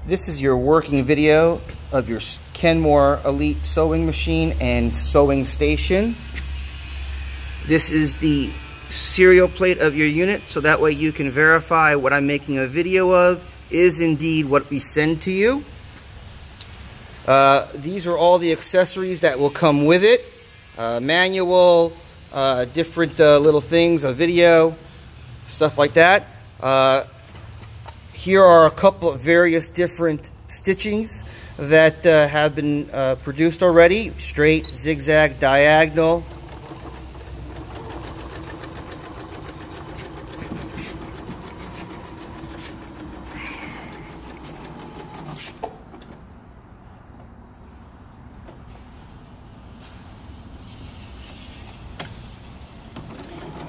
This is your working video of your Kenmore Elite sewing machine and sewing station. This is the serial plate of your unit, so that way you can verify what I'm making a video of is indeed what we send to you. These are all the accessories that will come with it. Manual, different little things, a video, stuff like that. Here are a couple of various different stitchings that have been produced already. Straight, zigzag, diagonal.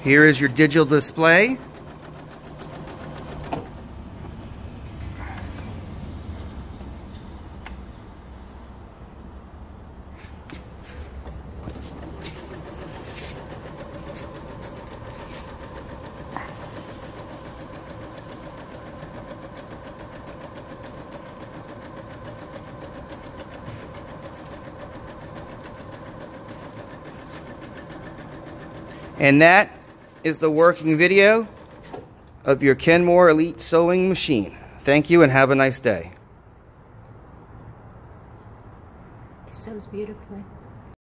Here is your digital display. And that is the working video of your Kenmore Elite sewing machine. Thank you and have a nice day. It sews beautifully.